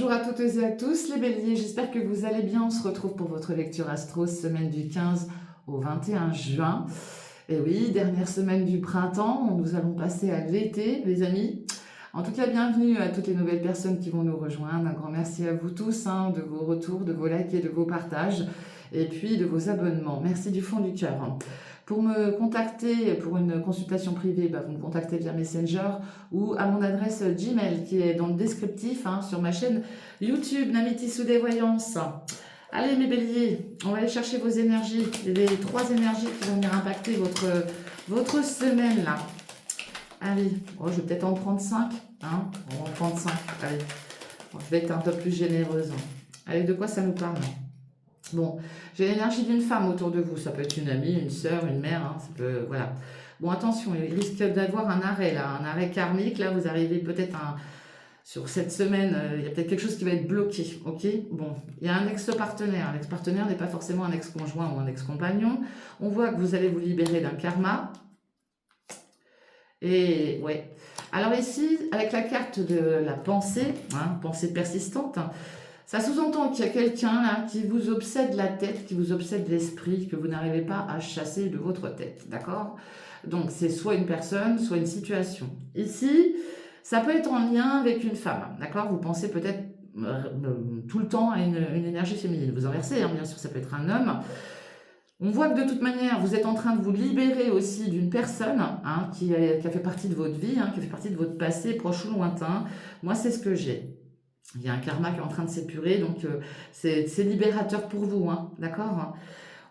Bonjour à toutes et à tous les béliers, j'espère que vous allez bien. On se retrouve pour votre lecture astro, semaine du 15 au 21 juin. Et oui, dernière semaine du printemps, nous allons passer à l'été les amis. En tout cas, bienvenue à toutes les nouvelles personnes qui vont nous rejoindre. Un grand merci à vous tous de vos retours, de vos likes et de vos partages. Et puis de vos abonnements. Merci du fond du cœur. Pour me contacter pour une consultation privée, vous me contactez via Messenger ou à mon adresse Gmail qui est dans le descriptif sur ma chaîne YouTube Namity Soudé Voyance. Allez mes béliers, on va aller chercher vos énergies, les 3 énergies qui vont venir impacter votre semaine là. Allez, je vais peut-être en prendre 5. On va en prendre 5. Allez, je vais être un peu plus généreuse. Allez, de quoi ça nous parle ? Bon, j'ai l'énergie d'une femme autour de vous. Ça peut être une amie, une sœur, une mère. Ça peut, voilà. Bon, attention, il risque d'avoir un arrêt là, un arrêt karmique. Là, vous arrivez peut-être sur cette semaine, il y a peut-être quelque chose qui va être bloqué. Ok. Bon, il y a un ex-partenaire. L'ex-partenaire n'est pas forcément un ex-conjoint ou un ex-compagnon. On voit que vous allez vous libérer d'un karma. Et ouais. Alors ici, avec la carte de la pensée, pensée persistante. Ça sous-entend qu'il y a quelqu'un là qui vous obsède la tête, qui vous obsède l'esprit, que vous n'arrivez pas à chasser de votre tête, d'accord? Donc c'est soit une personne, soit une situation. Ici, ça peut être en lien avec une femme, d'accord? Vous pensez peut-être tout le temps à une énergie féminine. Vous inversez, bien sûr, ça peut être un homme. On voit que de toute manière, vous êtes en train de vous libérer aussi d'une personne qui a fait partie de votre vie, qui a fait partie de votre passé, proche ou lointain. Moi, c'est ce que j'ai. Il y a un karma qui est en train de s'épurer, donc c'est libérateur pour vous, d'accord?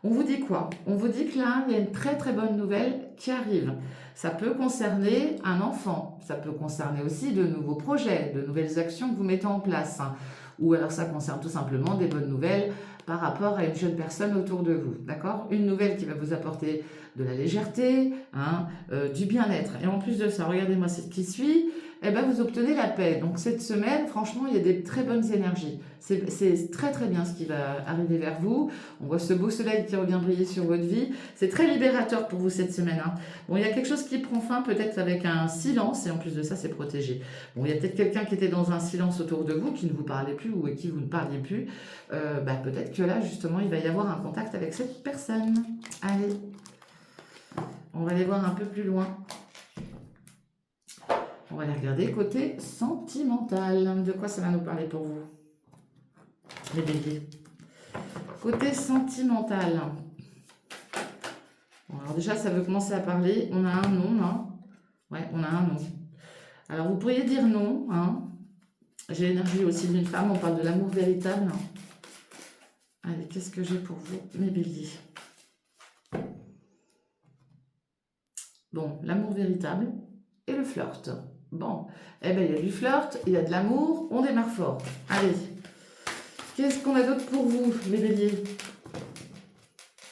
On vous dit quoi? On vous dit que là, il y a une très très bonne nouvelle qui arrive. Ça peut concerner un enfant, ça peut concerner aussi de nouveaux projets, de nouvelles actions que vous mettez en place. Ou alors ça concerne tout simplement des bonnes nouvelles par rapport à une jeune personne autour de vous, d'accord? Une nouvelle qui va vous apporter de la légèreté, du bien-être. Et en plus de ça, regardez-moi ce qui suit. Vous obtenez la paix. Donc cette semaine, franchement, il y a des très bonnes énergies. C'est très très bien ce qui va arriver vers vous. On voit ce beau soleil qui revient briller sur votre vie. C'est très libérateur pour vous cette semaine. Bon, il y a quelque chose qui prend fin peut-être avec un silence et en plus de ça, c'est protégé. Bon, il y a peut-être quelqu'un qui était dans un silence autour de vous, qui ne vous parlait plus ou à qui vous ne parliez plus. Peut-être que là, justement, il va y avoir un contact avec cette personne. Allez, on va aller voir un peu plus loin. On va aller regarder côté sentimental. De quoi ça va nous parler pour vous, les béliers? Côté sentimental. Bon, alors déjà, ça veut commencer à parler. On a un nom, là. Ouais, on a un nom. Alors, vous pourriez dire non. J'ai l'énergie aussi d'une femme. On parle de l'amour véritable. Allez, qu'est-ce que j'ai pour vous, mes béliers? Bon, l'amour véritable et le flirt. Bon, il y a du flirt, il y a de l'amour, on démarre fort. Allez, qu'est-ce qu'on a d'autre pour vous, les béliers?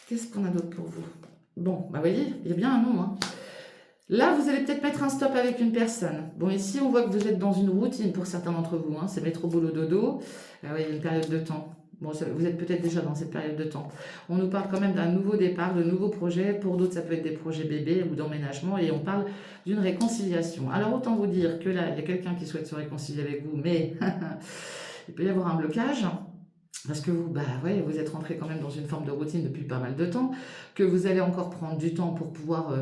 Qu'est-ce qu'on a d'autre pour vous? Bon, vous voyez, il y a bien un nom. Là, vous allez peut-être mettre un stop avec une personne. Bon, ici, on voit que vous êtes dans une routine pour certains d'entre vous. C'est métro, boulot, dodo. Il y a une période de temps. Bon, vous êtes peut-être déjà dans cette période de temps. On nous parle quand même d'un nouveau départ, de nouveaux projets. Pour d'autres, ça peut être des projets bébés ou d'emménagement. Et on parle d'une réconciliation. Alors, autant vous dire que là, il y a quelqu'un qui souhaite se réconcilier avec vous, mais il peut y avoir un blocage. Parce que vous, vous êtes rentré quand même dans une forme de routine depuis pas mal de temps, que vous allez encore prendre du temps pour pouvoir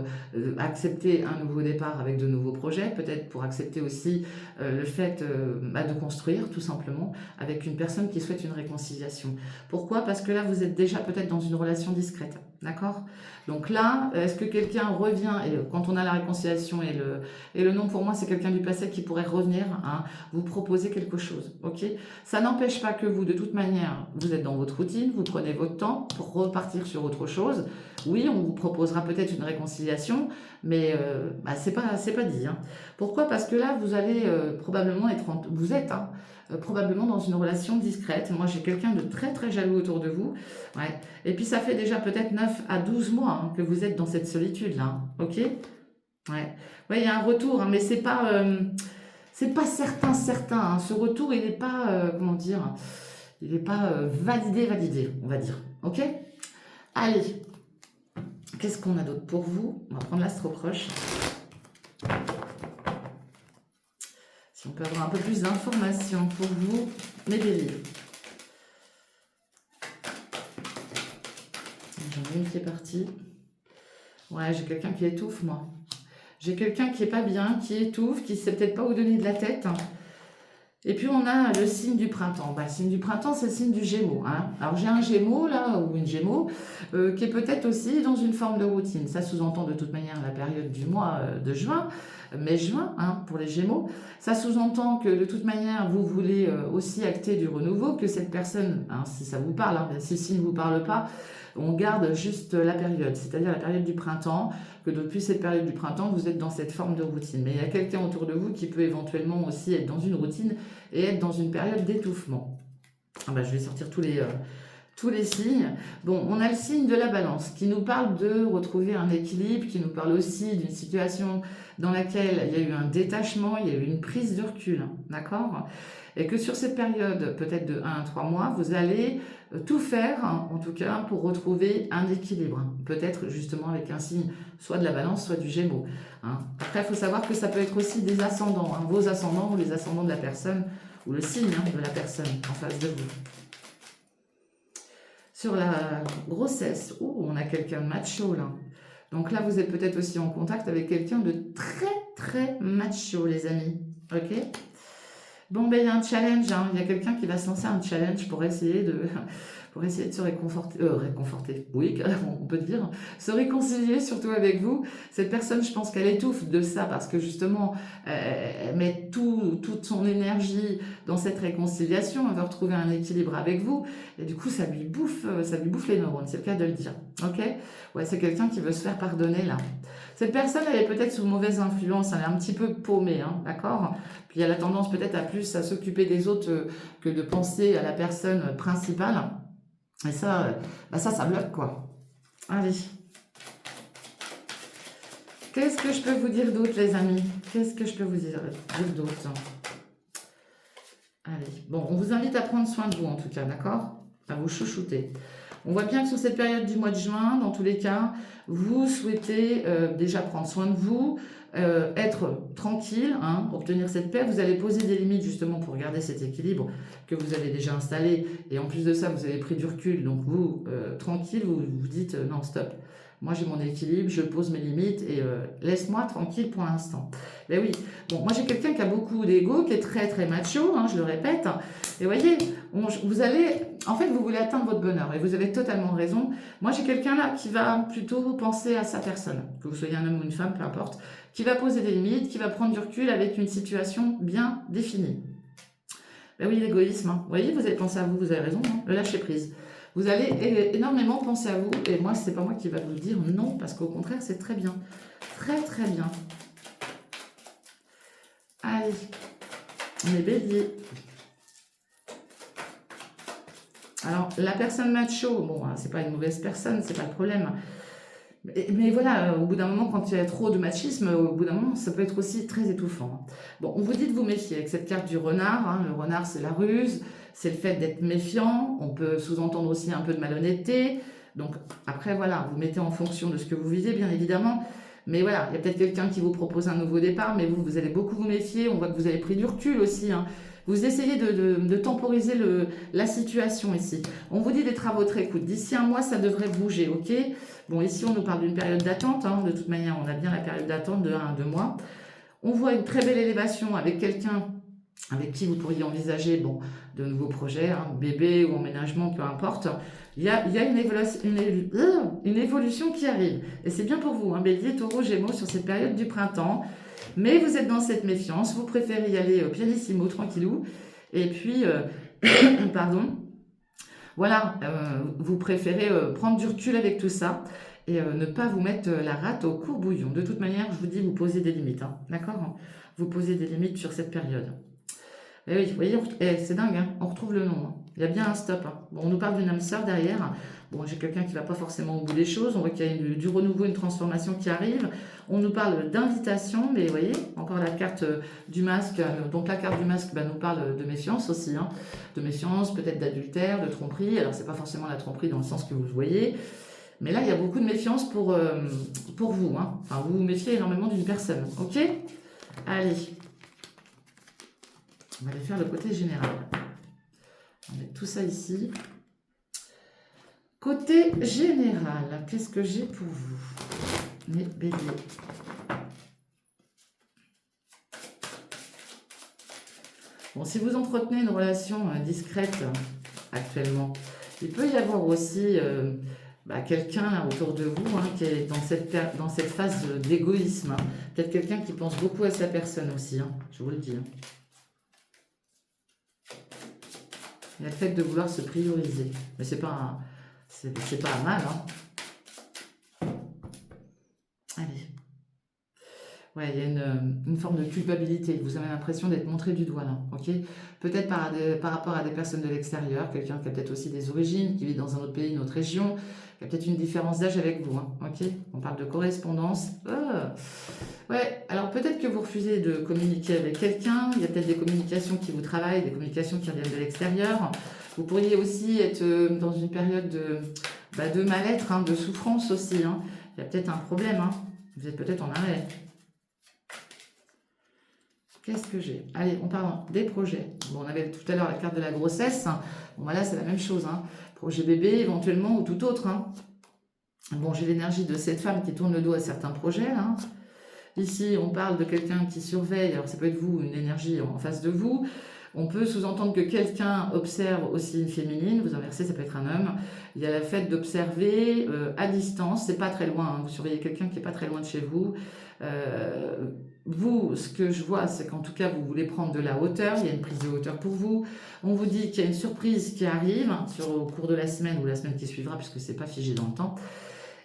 accepter un nouveau départ avec de nouveaux projets, peut-être pour accepter aussi le fait de construire tout simplement avec une personne qui souhaite une réconciliation. Pourquoi? Parce que là, vous êtes déjà peut-être dans une relation discrète, d'accord? Donc là, est-ce que quelqu'un revient, et quand on a la réconciliation et le nom pour moi, c'est quelqu'un du passé qui pourrait revenir, vous proposer quelque chose, ok? Ça n'empêche pas que vous, de toute manière, vous êtes dans votre routine, vous prenez votre temps pour repartir sur autre chose. Oui, on vous proposera peut-être une réconciliation, mais c'est pas dit. Pourquoi? Parce que là, vous allez probablement probablement dans une relation discrète. Moi, j'ai quelqu'un de très très jaloux autour de vous. Ouais. Et puis, ça fait déjà peut-être 9 à 12 mois que vous êtes dans cette solitude-là. Ok? Ouais. Ouais, il y a un retour, mais c'est pas certain. Ce retour, il n'est pas, comment dire, il n'est pas validé, on va dire. Ok? Allez. Qu'est-ce qu'on a d'autre pour vous? On va prendre l'astro proche. Si on peut avoir un peu plus d'informations pour vous, mes béliers. J'en ai une qui est partie. Ouais, j'ai quelqu'un qui étouffe, moi. J'ai quelqu'un qui est pas bien, qui étouffe, qui sait peut-être pas où donner de la tête. Et puis on a le signe du printemps. Bah, le signe du printemps, c'est le signe du Gémeaux. Hein. Alors j'ai un Gémeaux là, ou une Gémeaux, qui est peut-être aussi dans une forme de routine. Ça sous-entend de toute manière la période du mois de juin, mai-juin, hein, pour les Gémeaux. Ça sous-entend que de toute manière, vous voulez aussi acter du renouveau, que cette personne, hein, si ça vous parle, hein, si le signe ne vous parle pas, on garde juste la période, c'est-à-dire la période du printemps, que depuis cette période du printemps, vous êtes dans cette forme de routine. Mais il y a quelqu'un autour de vous qui peut éventuellement aussi être dans une routine et être dans une période d'étouffement. Ah bah, je vais sortir tous les signes. Bon, on a le signe de la balance qui nous parle de retrouver un équilibre, qui nous parle aussi d'une situation dans laquelle il y a eu un détachement, il y a eu une prise de recul, d'accord ? Et que sur cette période, peut-être de 1 à 3 mois, vous allez tout faire, hein, en tout cas, pour retrouver un équilibre. Peut-être justement avec un signe soit de la balance, soit du Gémeaux. Hein. Après, il faut savoir que ça peut être aussi des ascendants, hein, vos ascendants ou les ascendants de la personne, ou le signe de la personne en face de vous. Sur la grossesse, on a quelqu'un de macho là. Donc là, vous êtes peut-être aussi en contact avec quelqu'un de très macho, les amis. Ok ? Bon, ben il y a un challenge, hein. Il y a quelqu'un qui va se lancer un challenge pour essayer de se réconforter, oui, on peut dire, se réconcilier surtout avec vous. Cette personne, je pense qu'elle étouffe de ça parce que justement, elle met toute son énergie dans cette réconciliation, elle veut retrouver un équilibre avec vous, et du coup, ça lui bouffe les neurones, c'est le cas de le dire, ok ? Ouais, c'est quelqu'un qui veut se faire pardonner, là. Cette personne, elle est peut-être sous mauvaise influence, elle est un petit peu paumée, hein, d'accord ? Puis elle a tendance peut-être à plus à s'occuper des autres que de penser à la personne principale. Et ça, ça bloque, quoi. Allez. Qu'est-ce que je peux vous dire d'autre, les amis? Qu'est-ce que je peux vous dire d'autre? Allez. Bon, on vous invite à prendre soin de vous, en tout cas, d'accord? À vous chouchouter. On voit bien que sur cette période du mois de juin, dans tous les cas, vous souhaitez déjà prendre soin de vous, être tranquille, hein, obtenir cette paix. Vous allez poser des limites justement pour garder cet équilibre que vous avez déjà installé. Et en plus de ça, vous avez pris du recul. Donc vous, tranquille, vous vous dites non, stop. Moi, j'ai mon équilibre, je pose mes limites et laisse-moi tranquille pour l'instant. Ben oui, bon, moi j'ai quelqu'un qui a beaucoup d'ego, qui est très macho, hein, je le répète. Et voyez, vous allez, en fait, vous voulez atteindre votre bonheur et vous avez totalement raison. Moi, j'ai quelqu'un là qui va plutôt penser à sa personne, que vous soyez un homme ou une femme, peu importe, qui va poser des limites, qui va prendre du recul avec une situation bien définie. Ben oui, l'égoïsme, hein. Vous voyez, vous avez pensé à vous, vous avez raison, hein, le lâcher prise. Vous allez énormément penser à vous, et moi, c'est pas moi qui va vous le dire non, parce qu'au contraire, c'est très bien. Très bien. Allez, on est bélier. Alors, la personne macho, bon, c'est pas une mauvaise personne, c'est pas le problème. Mais voilà, au bout d'un moment, quand il y a trop de machisme, au bout d'un moment, ça peut être aussi très étouffant. Bon, on vous dit de vous méfier avec cette carte du renard. Hein. Le renard, c'est la ruse, c'est le fait d'être méfiant. On peut sous-entendre aussi un peu de malhonnêteté. Donc, après, voilà, vous mettez en fonction de ce que vous visez, bien évidemment. Mais voilà, il y a peut-être quelqu'un qui vous propose un nouveau départ, mais vous allez beaucoup vous méfier. On voit que vous avez pris du recul aussi, hein. Vous essayez de temporiser la situation ici. On vous dit d'être à votre écoute. D'ici un mois, ça devrait bouger, ok? Bon, ici, on nous parle d'une période d'attente. Hein. De toute manière, on a bien la période d'attente de 1 à 2 mois. On voit une très belle élévation avec quelqu'un avec qui vous pourriez envisager de nouveaux projets, hein, bébé ou emménagement, peu importe. Il y a une évolution qui arrive. Et c'est bien pour vous, hein, Bélier, Taureau, Gémeaux, sur cette période du printemps. Mais vous êtes dans cette méfiance, vous préférez y aller pianissimo, tranquillou. Et puis, pardon, voilà, vous préférez prendre du recul avec tout ça et ne pas vous mettre la rate au courbouillon. De toute manière, je vous dis, vous posez des limites, hein, d'accord? Vous posez des limites sur cette période. Et oui, vous voyez, c'est dingue, hein, on retrouve le nom. Hein. Il y a bien un stop. Hein. Bon, on nous parle d'une âme sœur derrière. Bon, j'ai quelqu'un qui ne va pas forcément au bout des choses. On voit qu'il y a du renouveau, une transformation qui arrive. On nous parle d'invitation, mais vous voyez, encore la carte du masque. Donc la carte du masque nous parle de méfiance aussi. Hein. De méfiance, peut-être d'adultère, de tromperie. Alors, c'est pas forcément la tromperie dans le sens que vous voyez. Mais là, il y a beaucoup de méfiance pour vous. Hein. Enfin, vous vous méfiez énormément d'une personne. Ok? Allez. On va aller faire le côté général. On va mettre tout ça ici. Côté général, qu'est-ce que j'ai pour vous, mes béliers? Bon, si vous entretenez une relation discrète actuellement, il peut y avoir aussi quelqu'un là autour de vous qui est dans cette phase d'égoïsme. Peut-être quelqu'un qui pense beaucoup à sa personne aussi, je vous le dis. Il y a le fait de vouloir se prioriser. Mais c'est pas un mal. Allez. Ouais, il y a une forme de culpabilité. Vous avez l'impression d'être montré du doigt là, ok? Peut-être par rapport à des personnes de l'extérieur, quelqu'un qui a peut-être aussi des origines, qui vit dans un autre pays, une autre région, qui a peut-être une différence d'âge avec vous, ok? On parle de correspondance. Ouais, alors peut-être que vous refusez de communiquer avec quelqu'un, il y a peut-être des communications qui vous travaillent, des communications qui viennent de l'extérieur. Vous pourriez aussi être dans une période de mal-être, de souffrance aussi. Il y a peut-être un problème, vous êtes peut-être en arrêt. Qu'est-ce que j'ai? Allez, on parle des projets. Bon, on avait tout à l'heure la carte de la grossesse. Bon, là, c'est la même chose. Projet bébé, éventuellement, ou tout autre. Bon, j'ai l'énergie de cette femme qui tourne le dos à certains projets. Ici, on parle de quelqu'un qui surveille. Alors, ça peut être vous, une énergie en face de vous. On peut sous-entendre que quelqu'un observe aussi une féminine. Vous inversez, ça peut être un homme. Il y a le fait d'observer à distance. C'est pas très loin. Vous surveillez quelqu'un qui est pas très loin de chez vous. Vous, ce que je vois, c'est qu'en tout cas, vous voulez prendre de la hauteur. Il y a une prise de hauteur pour vous. On vous dit qu'il y a une surprise qui arrive au cours de la semaine ou la semaine qui suivra, puisque c'est pas figé dans le temps.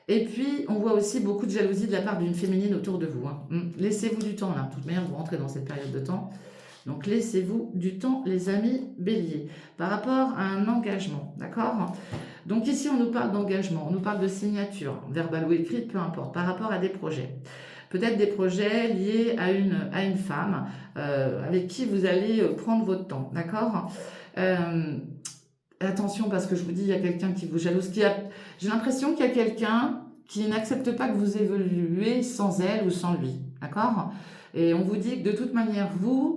Et puis, on voit aussi beaucoup de jalousie de la part d'une féminine autour de vous. Laissez-vous du temps, là. De toute manière, vous rentrez dans cette période de temps. Donc, laissez-vous du temps, les amis béliers, par rapport à un engagement, d'accord? Donc, ici, on nous parle d'engagement, on nous parle de signature, verbale ou écrite, peu importe, par rapport à des projets. Peut-être des projets liés à une femme avec qui vous allez prendre votre temps, d'accord? Attention, parce que je vous dis, il y a quelqu'un qui vous jalouse. J'ai l'impression qu'il y a quelqu'un qui n'accepte pas que vous évoluez sans elle ou sans lui, d'accord? Et on vous dit que de toute manière,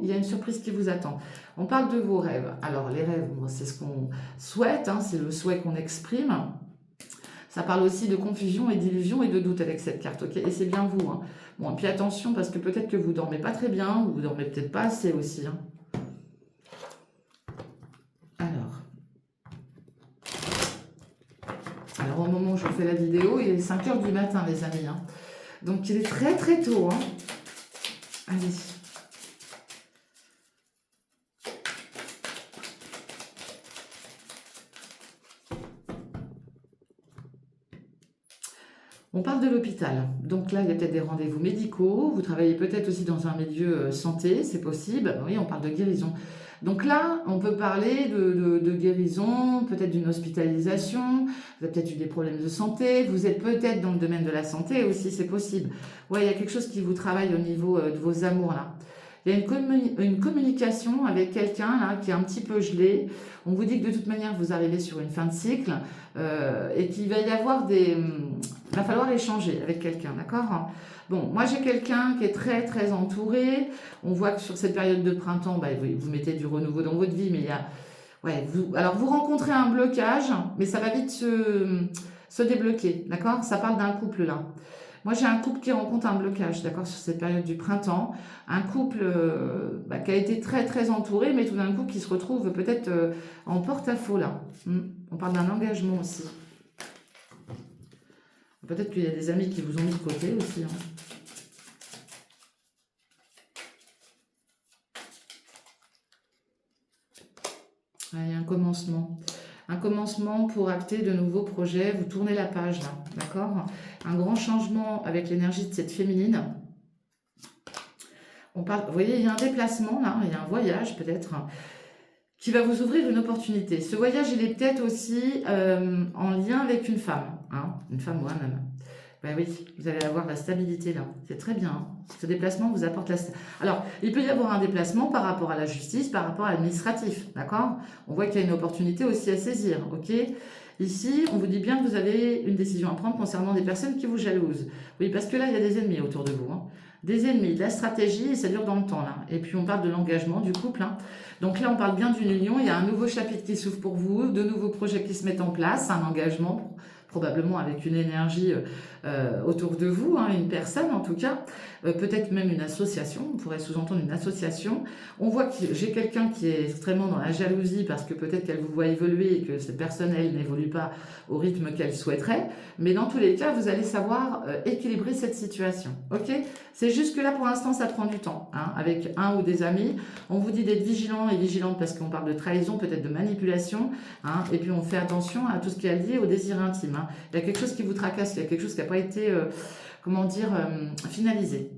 il y a une surprise qui vous attend. On parle de vos rêves. Alors, les rêves, c'est ce qu'on souhaite, c'est le souhait qu'on exprime. Ça parle aussi de confusion et d'illusion et de doute avec cette carte, ok? Et c'est bien vous. Bon, et puis attention, parce que peut-être que vous dormez pas très bien, ou vous dormez peut-être pas assez aussi. Alors, au moment où je fais la vidéo, il est 5 h du matin, les amis. Donc, il est très très tôt. Allez. On parle de l'hôpital. Donc là, il y a peut-être des rendez-vous médicaux. Vous travaillez peut-être aussi dans un milieu santé, c'est possible. Oui, on parle de guérison. Donc là, on peut parler de guérison, peut-être d'une hospitalisation. Vous avez peut-être eu des problèmes de santé. Vous êtes peut-être dans le domaine de la santé aussi, c'est possible. Ouais, il y a quelque chose qui vous travaille au niveau de vos amours là. Il y a une communication avec quelqu'un là qui est un petit peu gelé. On vous dit que de toute manière, vous arrivez sur une fin de cycle et qu'il va y avoir il va falloir échanger avec quelqu'un, d'accord? Bon, moi j'ai quelqu'un qui est très très entouré. On voit que sur cette période de printemps, vous mettez du renouveau dans votre vie, mais il y a... Ouais, alors vous rencontrez un blocage, mais ça va vite se débloquer, d'accord? Ça parle d'un couple là. Moi, j'ai un couple qui rencontre un blocage, d'accord, sur cette période du printemps. Un couple qui a été très, très entouré, mais tout d'un coup, qui se retrouve peut-être en porte-à-faux, là. On parle d'un engagement aussi. Peut-être qu'il y a des amis qui vous ont mis de côté aussi. Il y a un commencement. Un commencement pour acter de nouveaux projets. Vous tournez la page, là, d'accord? Un grand changement avec l'énergie de cette féminine. On parle, vous voyez, il y a un déplacement, là, il y a un voyage, peut-être, qui va vous ouvrir une opportunité. Ce voyage, il est peut-être aussi en lien avec une femme ou un homme. Ben oui, vous allez avoir la stabilité, là. C'est très bien. Ce déplacement vous apporte la stabilité. Alors, il peut y avoir un déplacement par rapport à la justice, par rapport à l'administratif, d'accord? On voit qu'il y a une opportunité aussi à saisir, ok? Ici, on vous dit bien que vous avez une décision à prendre concernant des personnes qui vous jalousent. Oui, parce que là, il y a des ennemis autour de vous. des ennemis, de la stratégie, et ça dure dans le temps là. Et puis on parle de l'engagement du couple, hein. Donc là on parle bien d'une union, il y a un nouveau chapitre qui s'ouvre pour vous, de nouveaux projets qui se mettent en place, un engagement, probablement avec une énergie autour de vous, hein, une personne en tout cas, peut-être même une association, on pourrait sous-entendre une association. On voit que j'ai quelqu'un qui est extrêmement dans la jalousie parce que peut-être qu'elle vous voit évoluer et que cette personne, elle, n'évolue pas au rythme qu'elle souhaiterait. Mais dans tous les cas, vous allez savoir équilibrer cette situation. Ok? C'est juste que là, pour l'instant, ça prend du temps. Hein, avec un ou des amis, on vous dit d'être vigilant et vigilante parce qu'on parle de trahison, peut-être de manipulation. Hein, et puis, on fait attention à tout ce qui est lié au désir intime. Hein. Il y a quelque chose qui vous tracasse, il y a quelque chose qui n'a pas été, comment dire, finalisé.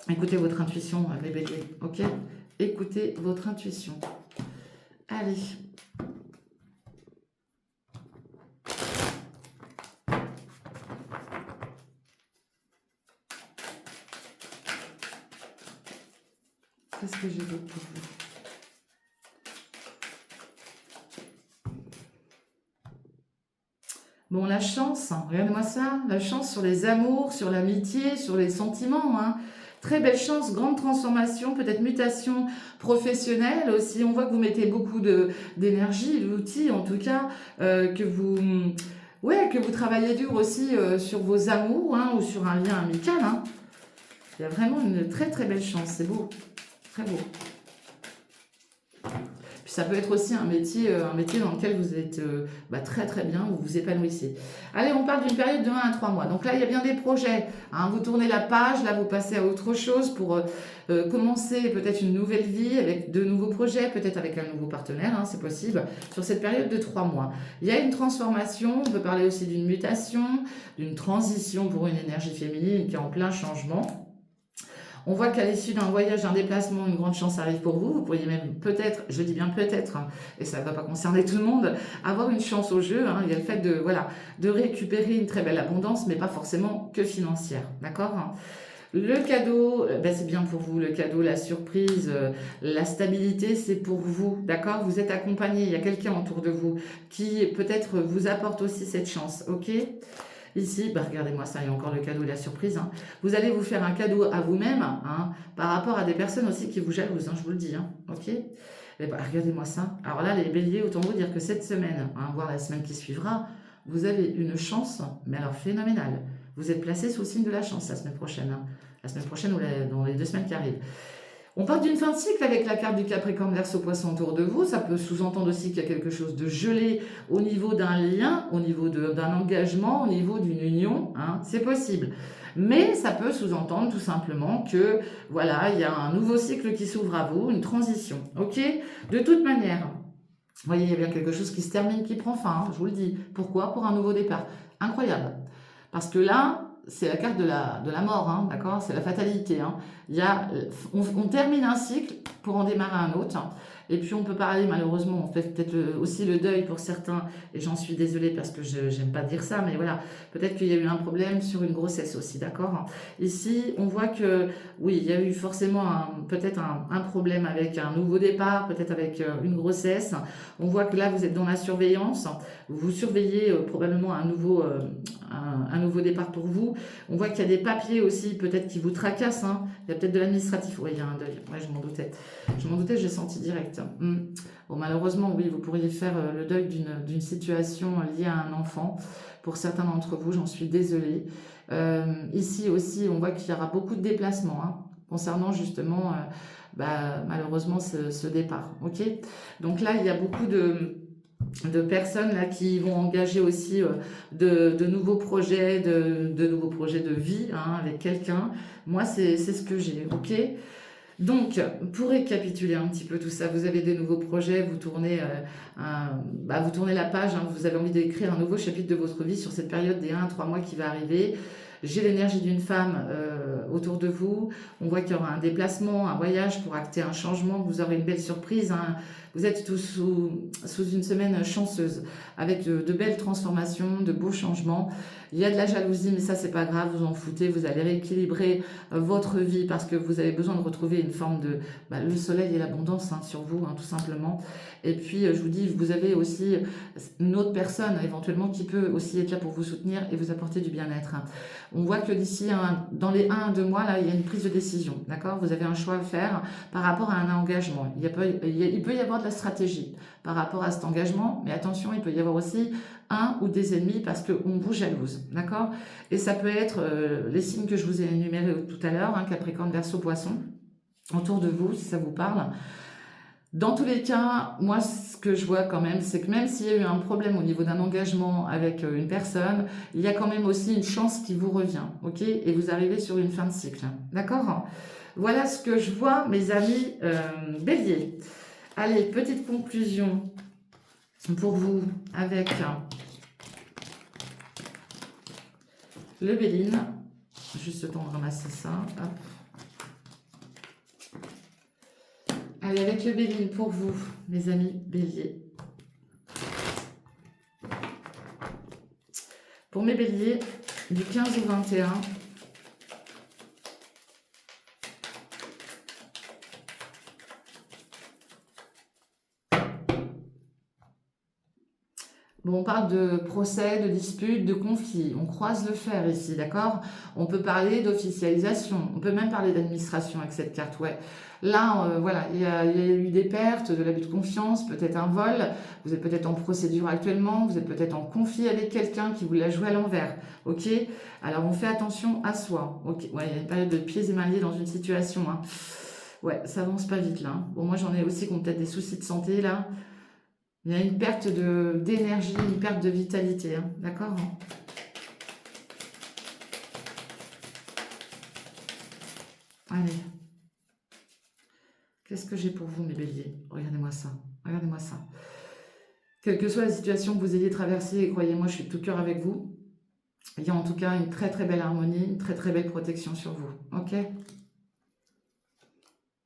Écoutez votre intuition, les béliers. Ok? Écoutez votre intuition. Allez. Qu'est-ce que j'ai d'autre pour vous? Bon, la chance, hein, regardez-moi ça, la chance sur les amours, sur l'amitié, sur les sentiments, hein. Très belle chance, grande transformation, peut-être mutation professionnelle aussi. On voit que vous mettez beaucoup d'énergie, d'outils en tout cas, que vous travaillez dur aussi sur vos amours, hein, ou sur un lien amical, hein. Il y a vraiment une très très belle chance, c'est beau, très beau. Puis ça peut être aussi un métier dans lequel vous êtes très très bien, où vous vous épanouissez. Allez, on parle d'une période de 1 à 3 mois. Donc là, il y a bien des projets. Hein. Vous tournez la page, là, vous passez à autre chose pour commencer peut-être une nouvelle vie avec de nouveaux projets, peut-être avec un nouveau partenaire, hein, c'est possible, sur cette période de 3 mois. Il y a une transformation, on peut parler aussi d'une mutation, d'une transition pour une énergie féminine qui est en plein changement. On voit qu'à l'issue d'un voyage, d'un déplacement, une grande chance arrive pour vous. Vous pourriez même peut-être, je dis bien peut-être, hein, et ça ne va pas concerner tout le monde, avoir une chance au jeu. Hein. Il y a le fait de récupérer une très belle abondance, mais pas forcément que financière. D'accord, hein. Le cadeau, c'est bien pour vous. Le cadeau, la surprise, la stabilité, c'est pour vous. D'accord? Vous êtes accompagné. Il y a quelqu'un autour de vous qui peut-être vous apporte aussi cette chance. Ok? Ici, regardez-moi ça, il y a encore le cadeau et la surprise. Hein. Vous allez vous faire un cadeau à vous-même, hein, par rapport à des personnes aussi qui vous jalousent, hein, je vous le dis. Hein, ok? Regardez-moi ça. Alors là, les béliers, autant vous dire que cette semaine, hein, voire la semaine qui suivra, vous avez une chance, mais alors phénoménale. Vous êtes placé sous le signe de la chance la semaine prochaine. Hein. La semaine prochaine ou dans les 2 semaines qui arrivent. On parle d'une fin de cycle avec la carte du Capricorne Verseau Poisson autour de vous. Ça peut sous-entendre aussi qu'il y a quelque chose de gelé au niveau d'un lien, au niveau d'un engagement, au niveau d'une union. Hein, c'est possible. Mais ça peut sous-entendre tout simplement que, voilà, il y a un nouveau cycle qui s'ouvre à vous, une transition. Ok? De toute manière, vous voyez, il y a bien quelque chose qui se termine, qui prend fin. Hein, je vous le dis. Pourquoi? Pour un nouveau départ. Incroyable. Parce que là, c'est la carte de la mort, hein, d'accord? C'est la fatalité. Hein. On termine un cycle pour en démarrer un autre. Hein. Et puis on peut parler, malheureusement, on fait peut-être aussi le deuil pour certains, et j'en suis désolée parce que je n'aime pas dire ça, mais voilà, peut-être qu'il y a eu un problème sur une grossesse aussi, d'accord? Ici, on voit que, oui, il y a eu forcément peut-être un problème avec un nouveau départ, peut-être avec une grossesse. On voit que là, vous êtes dans la surveillance, vous surveillez probablement un nouveau départ pour vous. On voit qu'il y a des papiers aussi, peut-être qui vous tracassent, hein. Il y a peut-être de l'administratif, oui, il y a un deuil, ouais, je m'en doutais. J'ai senti direct. Bon, malheureusement, oui, vous pourriez faire le deuil d'une situation liée à un enfant. Pour certains d'entre vous, j'en suis désolée. Ici aussi, on voit qu'il y aura beaucoup de déplacements, hein, concernant justement, malheureusement, ce départ. Ok? Donc là, il y a beaucoup de personnes là qui vont engager aussi de nouveaux projets, de nouveaux projets de vie, hein, avec quelqu'un. Moi, c'est ce que j'ai, ok? Donc, pour récapituler un petit peu tout ça, vous avez des nouveaux projets, vous tournez la page, hein, vous avez envie d'écrire un nouveau chapitre de votre vie sur cette période des 1 à 3 mois qui va arriver. J'ai l'énergie d'une femme autour de vous. On voit qu'il y aura un déplacement, un voyage pour acter un changement. Vous aurez une belle surprise, hein, Vous êtes tous sous une semaine chanceuse, avec de belles transformations, de beaux changements. Il y a de la jalousie, mais ça, c'est pas grave, vous en foutez. Vous allez rééquilibrer votre vie parce que vous avez besoin de retrouver une forme de... le soleil et l'abondance sur vous, tout simplement. Et puis, je vous dis, vous avez aussi une autre personne, éventuellement, qui peut aussi être là pour vous soutenir et vous apporter du bien-être. On voit que d'ici, dans les 1 à 2 mois, là, il y a une prise de décision, d'accord? Vous avez un choix à faire par rapport à un engagement. Il peut y avoir de la stratégie par rapport à cet engagement, mais attention, il peut y avoir aussi un ou des ennemis parce qu'on vous jalouse, d'accord? Et ça peut être les signes que je vous ai énumérés tout à l'heure, Capricorne, Verseau, Poisson, autour de vous, si ça vous parle. Dans tous les cas, moi, ce que je vois quand même, c'est que même s'il y a eu un problème au niveau d'un engagement avec une personne, il y a quand même aussi une chance qui vous revient, ok? Et vous arrivez sur une fin de cycle, d'accord? Voilà ce que je vois, mes amis Bélier. Allez, petite conclusion pour vous avec le Béline. Juste le temps de ramasser ça. Hop. Allez, avec le Béline pour vous, mes amis Bélier. Pour mes Béliers, du 15 au 21. Bon, on parle de procès, de disputes, de conflits. On croise le fer ici, d'accord? On peut parler d'officialisation. On peut même parler d'administration avec cette carte, ouais. Là, voilà, il y a eu des pertes, de l'abus de confiance, peut-être un vol. Vous êtes peut-être en procédure actuellement. Vous êtes peut-être en conflit avec quelqu'un qui vous l'a joué à l'envers, ok? Alors, on fait attention à soi, ok? Ouais, il y a une période de pieds et mains liés dans une situation, Ouais, ça avance pas vite, là. Bon, moi, j'en ai aussi qui ont peut-être des soucis de santé, là. Il y a une perte d'énergie, une perte de vitalité, d'accord? Allez. Qu'est-ce que j'ai pour vous, mes béliers? Regardez-moi ça, regardez-moi ça. Quelle que soit la situation que vous ayez traversée, croyez-moi, je suis de tout cœur avec vous. Il y a en tout cas une très très belle harmonie, une très très belle protection sur vous, ok?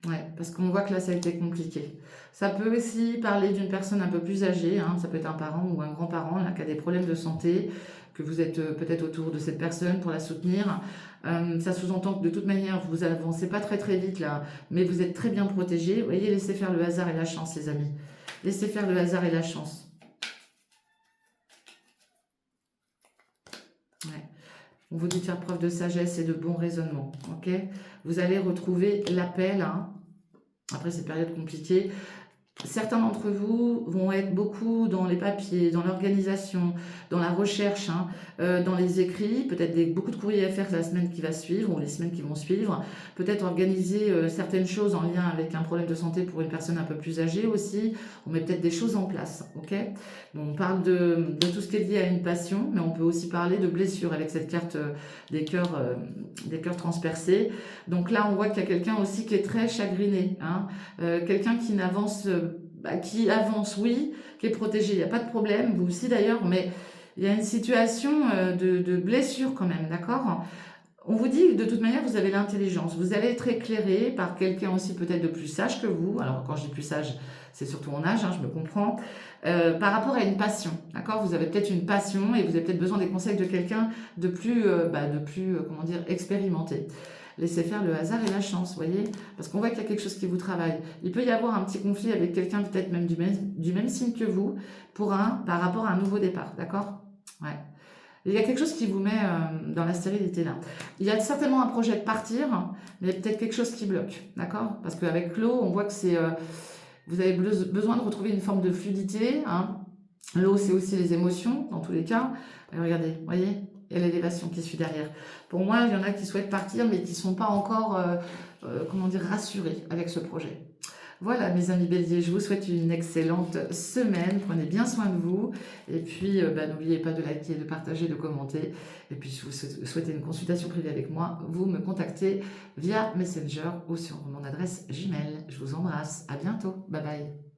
Ouais, parce qu'on voit que là, ça a été compliqué. Ça peut aussi parler d'une personne un peu plus âgée, ça peut être un parent ou un grand-parent là, qui a des problèmes de santé, que vous êtes peut-être autour de cette personne pour la soutenir. Ça sous-entend que de toute manière, vous avancez pas très très vite là, mais vous êtes très bien protégé. Vous voyez, laissez faire le hasard et la chance, les amis. Laissez faire le hasard et la chance. Ouais. On vous dit de faire preuve de sagesse et de bon raisonnement, ok? Vous allez retrouver l'appel, après cette période compliquée. Certains d'entre vous vont être beaucoup dans les papiers, dans l'organisation, dans la recherche, dans les écrits, peut-être beaucoup de courriers à faire la semaine qui va suivre ou les semaines qui vont suivre, peut-être organiser certaines choses en lien avec un problème de santé pour une personne un peu plus âgée aussi, on met peut-être des choses en place, ok? On parle de tout ce qui est lié à une passion, mais on peut aussi parler de blessures avec cette carte des cœurs transpercés. Donc là, on voit qu'il y a quelqu'un aussi qui est très chagriné, quelqu'un qui n'avance, qui avance, oui, qui est protégé, il n'y a pas de problème, vous aussi d'ailleurs, mais il y a une situation de blessure quand même, d'accord? On vous dit que de toute manière, vous avez l'intelligence, vous allez être éclairé par quelqu'un aussi peut-être de plus sage que vous, alors quand je dis plus sage, c'est surtout en âge, je me comprends, par rapport à une passion, d'accord? Vous avez peut-être une passion et vous avez peut-être besoin des conseils de quelqu'un de plus, comment dire, expérimenté. Laissez faire le hasard et la chance, vous voyez? Parce qu'on voit qu'il y a quelque chose qui vous travaille. Il peut y avoir un petit conflit avec quelqu'un peut-être même du même signe que vous par rapport à un nouveau départ, d'accord? Ouais. Il y a quelque chose qui vous met dans la stérilité là. Il y a certainement un projet de partir, mais peut-être quelque chose qui bloque, d'accord? Parce qu'avec l'eau, on voit que c'est... vous avez besoin de retrouver une forme de fluidité. L'eau, c'est aussi les émotions, dans tous les cas. Regardez, vous voyez? Et l'élévation qui suit derrière. Pour moi, il y en a qui souhaitent partir, mais qui ne sont pas encore, rassurés avec ce projet. Voilà, mes amis béliers, je vous souhaite une excellente semaine. Prenez bien soin de vous. Et puis, n'oubliez pas de liker, de partager, de commenter. Et puis, si vous souhaitez une consultation privée avec moi, vous me contactez via Messenger ou sur mon adresse Gmail. Je vous embrasse. À bientôt. Bye bye.